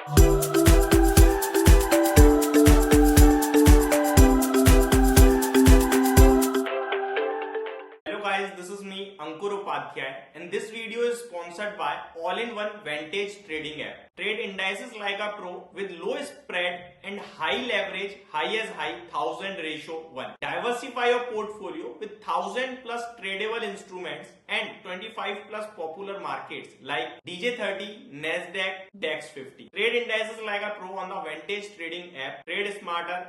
Hello guys, this is me Ankur Upadhyay and this video is sponsored by all-in-one Vantage trading app. Trade indices like a pro with low spread and high leverage, high as high 1000:1. Diversify your portfolio with 1000 plus tradable instruments and 25 plus popular markets like DJ30, Nasdaq, DAX 50. Trade indices like a pro on the Vantage trading app. Trade smarter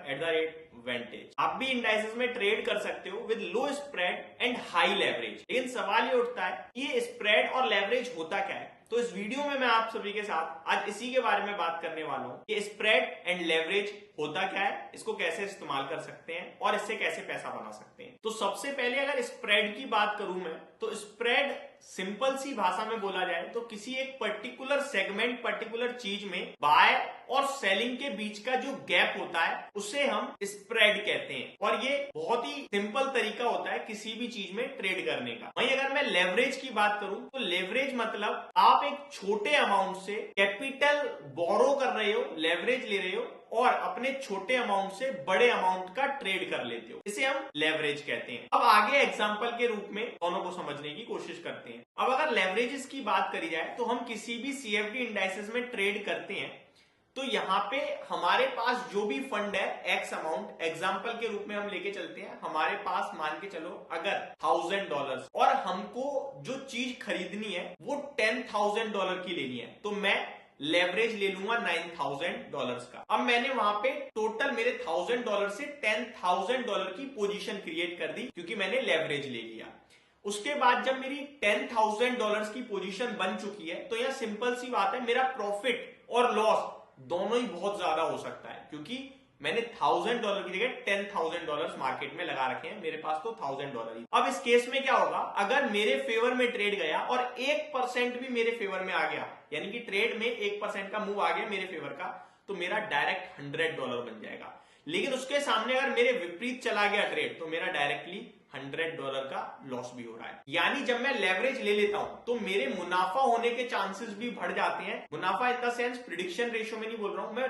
@Vantage. आप भी indices में trade कर सकते हो with low spread and high leverage. लेकिन सवाल ये उठता है ये स्प्रेड और लेवरेज होता क्या है। तो इस वीडियो में मैं आप सभी के साथ आज इसी के बारे में बात करने वाला हूँ कि स्प्रेड एंड लेवरेज होता क्या है, इसको कैसे इस्तेमाल कर सकते हैं और इससे कैसे पैसा बना सकते हैं। तो सबसे पहले अगर स्प्रेड की बात करूं मैं, तो स्प्रेड सिंपल सी भाषा में बोला जाए तो किसी एक पर्टिकुलर सेगमेंट, पर्टिकुलर चीज में बाय और सेलिंग के बीच का जो गैप होता है उसे हम स्प्रेड कहते हैं। और ये बहुत ही सिंपल तरीका होता है किसी भी चीज में ट्रेड करने का। वहीं अगर मैं लेवरेज की बात करूं तो लेवरेज मतलब आप एक छोटे अमाउंट से कैपिटल बोरो कर रहे हो, लेवरेज ले रहे हो और अपने छोटे अमाउंट से बड़े अमाउंट का ट्रेड कर लेते हो, इसे हम लेवरेज कहते हैं। अब आगे एग्जांपल के रूप में दोनों को समझने की कोशिश करते हैं। अब अगर लेवरेजेस की बात करी जाए तो हम किसी भी सीएफडी इंडाइसेस में ट्रेड करते हैं तो यहाँ पे हमारे पास जो भी फंड है एक्स अमाउंट, एग्जांपल के रूप में हम लेके चलते हैं। हमारे पास मान के चलो अगर $1000 और हमको जो चीज खरीदनी है वो $10,000 की लेनी है, तो मैं लेवरेज ले लूंगा $9,000 का। अब मैंने वहां पे टोटल मेरे $1000 से $10,000 की पोजीशन क्रिएट कर दी क्योंकि मैंने लेवरेज ले लिया। उसके बाद जब मेरी $10,000 की पोजीशन बन चुकी है तो यह सिंपल सी बात है, मेरा प्रॉफिट और लॉस दोनों ही बहुत ज्यादा हो सकता है क्योंकि मैंने $1000 की जगह $10,000 मार्केट में लगा रखे हैं, मेरे पास तो $1000 ही। अब इस केस में क्या होगा, अगर मेरे फेवर में ट्रेड गया और 1% भी मेरे फेवर में आ गया, यानी कि ट्रेड में 1% का मूव आ गया मेरे फेवर का, तो मेरा डायरेक्ट $100 बन जाएगा। लेकिन उसके सामने अगर मेरे विपरीत चला गया ट्रेड तो मेरा डायरेक्टली $100 का लॉस भी हो रहा है। यानी जब मैं लेवरेज ले लेता हूं तो मेरे मुनाफा होने के चांसेस भी बढ़ जाते हैं। मुनाफा in the sense prediction ratio में नहीं बोल रहा हूं मैं,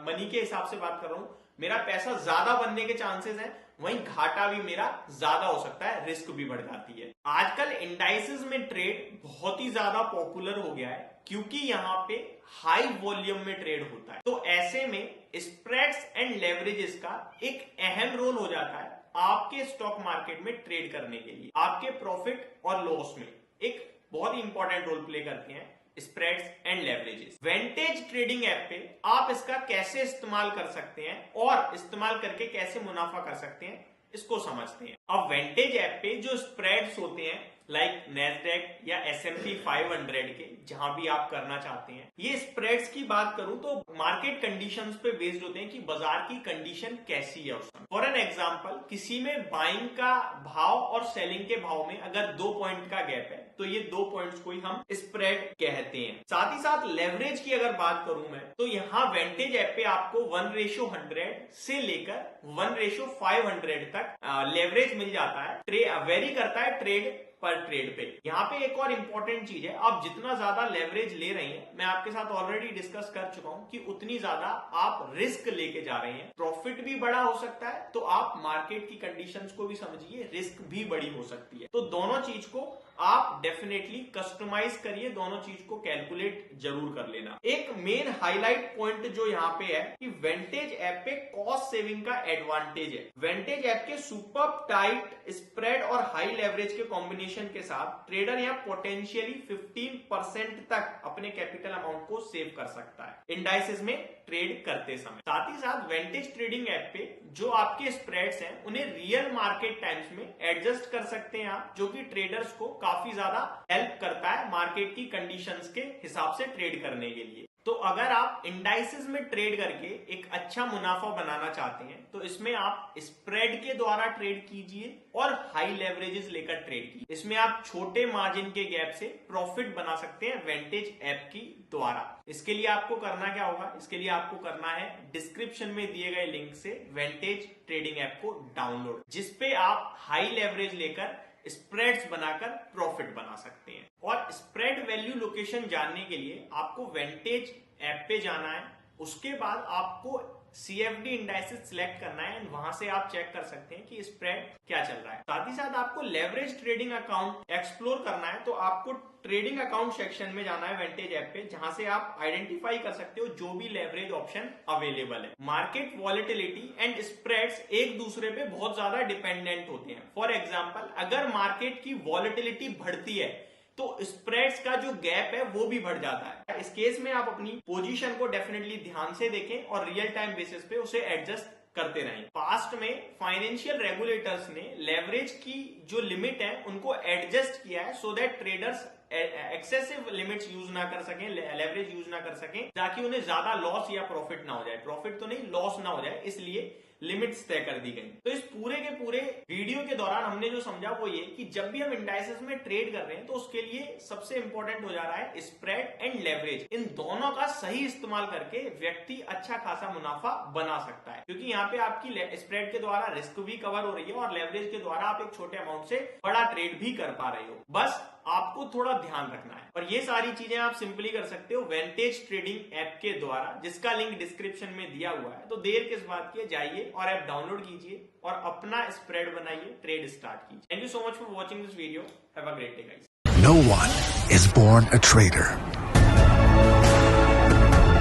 मनी के हिसाब से बात कर रहा हूं। मेरा पैसा ज्यादा बनने के चांसेस हैं, वहीं घाटा भी मेरा ज्यादा हो सकता है, रिस्क भी बढ़ जाती है। आजकल इंडाइसेस में ट्रेड बहुत ही ज्यादा पॉपुलर हो गया है क्योंकि यहाँ पे हाई वॉल्यूम में ट्रेड होता है। तो ऐसे में स्प्रेड्स एंड लेवरेजेस का एक अहम रोल हो जाता है आपके स्टॉक मार्केट में ट्रेड करने के लिए। आपके प्रॉफिट और लॉस में एक बहुत ही इंपॉर्टेंट रोल प्ले करते हैं spreads and leverages. Vantage trading app पे आप इसका कैसे इस्तेमाल कर सकते हैं और इस्तेमाल करके कैसे मुनाफा कर सकते हैं इसको समझते हैं। अब वेंटेज ऐप पे जो स्प्रेड्स होते हैं लाइक नैस्डैक या S&P 500 के, जहां भी आप करना चाहते हैं, ये स्प्रेड्स की बात करूं तो मार्केट कंडीशंस पे बेस्ड होते हैं कि बाजार की कंडीशन कैसी है उस समय। फॉर एन एग्जांपल, किसी में बाइंग का भाव और सेलिंग के भाव में अगर 2 पॉइंट का गैप है तो ये 2 पॉइंट्स को ही हम स्प्रेड कहते हैं। साथ ही साथ लेवरेज की अगर बात करूं मैं तो यहाँ वेंटेज ऐप पे आपको 1:100 से लेकर 1:500 तक लेवरेज मिल जाता है। वेरी करता है ट्रेड पर ट्रेड पे। यहाँ पे एक और इंपॉर्टेंट चीज है, आप जितना ज्यादा लेवरेज ले रहे हैं, मैं आपके साथ ऑलरेडी डिस्कस कर चुका हूं कि उतनी ज्यादा आप रिस्क लेके जा रहे हैं। प्रॉफिट भी बड़ा हो सकता है, तो आप मार्केट की कंडीशंस को भी समझिए, रिस्क भी बड़ी हो सकती है। तो दोनों चीज को आप डेफिनेटली कस्टमाइज करिए, दोनों चीज को कैलकुलेट जरूर कर लेना। एक मेन हाईलाइट पॉइंट जो यहाँ पे है कि वेंटेज ऐप पे कॉस्ट सेविंग का एडवांटेज है। वेंटेज ऐप के सुपर टाइट स्प्रेड और हाई लेवरेज के कॉम्बिनेशन के साथ ट्रेडर यहाँ पोटेंशियली 15% तक अपने कैपिटल अमाउंट को सेव कर सकता है इंडाइसेस में ट्रेड करते समय। साथ ही साथ वेंटेज ट्रेडिंग ऐप पे जो आपके स्प्रेड्स हैं उन्हें रियल मार्केट टाइम्स में एडजस्ट कर सकते हैं आप, जो कि ट्रेडर्स को काफी ज्यादा हेल्प करता है मार्केट की कंडीशंस के हिसाब से ट्रेड करने के लिए। तो अगर आप इंडाइसेस में ट्रेड करके एक अच्छा मुनाफा बनाना चाहते हैं तो इसमें आप स्प्रेड के द्वारा ट्रेड कीजिए और हाई लेवरेजेस लेकर ट्रेड कीजिए। इसमें आप छोटे मार्जिन के गैप से प्रॉफिट बना सकते हैं वेंटेज ऐप की द्वारा। इसके लिए आपको करना क्या होगा, इसके लिए आपको करना है डिस्क्रिप्शन में दिए गए लिंक से वेंटेज ट्रेडिंग ऐप को डाउनलोड, जिसपे आप हाई लेवरेज लेकर स्प्रेड्स बनाकर प्रॉफिट बना सकते हैं। और स्प्रेड वैल्यू लोकेशन जानने के लिए आपको वेंटेज ऐप पे जाना है, उसके बाद आपको CFD इंडाइसेस सिलेक्ट करना है एंड वहां से आप चेक कर सकते हैं कि स्प्रेड क्या चल रहा है। साथ ही साथ आपको लेवरेज ट्रेडिंग अकाउंट एक्सप्लोर करना है, तो आपको ट्रेडिंग अकाउंट सेक्शन में जाना है वेंटेज ऐप पे, जहां से आप आइडेंटिफाई कर सकते हो जो भी लेवरेज ऑप्शन अवेलेबल है। मार्केट वॉलेटिलिटी एंड स्प्रेड्स एक दूसरे पे बहुत ज्यादा डिपेंडेंट होते हैं। फॉर एग्जाम्पल, अगर मार्केट की वॉलेटिलिटी बढ़ती है तो स्प्रेड्स का जो गैप है वो भी बढ़ जाता है। इस केस में आप अपनी पोजीशन को डेफिनेटली ध्यान से देखें और रियल टाइम बेसिस पे उसे एडजस्ट करते रहें। पास्ट में फाइनेंशियल रेगुलेटर्स ने लेवरेज की जो लिमिट है उनको एडजस्ट किया है so that traders excessive limits use ना कर सकें, लेवरेज यूज ना कर सकें, ताकि उन्हें ज्यादा लॉस या प्रॉफिट ना हो जाए, प्रॉफिट तो नहीं लॉस ना हो जाए, इसलिए लिमिट्स तय कर दी गई। तो इस पूरे के पूरे वीडियो के दौरान हमने जो समझा वो ये कि जब भी हम इंडाइसेस में ट्रेड कर रहे हैं तो उसके लिए सबसे इंपॉर्टेंट हो जा रहा है स्प्रेड एंड लेवरेज। इन दोनों का सही इस्तेमाल करके व्यक्ति अच्छा खासा मुनाफा बना सकता है, क्योंकि यहाँ पे आपकी स्प्रेड के द्वारा रिस्क भी कवर हो रही है और लेवरेज के द्वारा आप एक छोटे अमाउंट से बड़ा ट्रेड भी कर पा रहे हो। बस आपको थोड़ा ध्यान रखना है और ये सारी चीजें आप सिंपली कर सकते हो वेंटेज ट्रेडिंग ऐप के द्वारा, जिसका लिंक डिस्क्रिप्शन में दिया हुआ है। तो देर किस बात की, जाइए और ऐप डाउनलोड कीजिए और अपना स्प्रेड बनाइए, ट्रेड स्टार्ट कीजिए। Thank you so much for watching this video. Have a great day guys. No one is born a trader.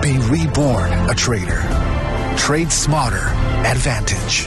Be reborn a trader. Trade smarter. Advantage.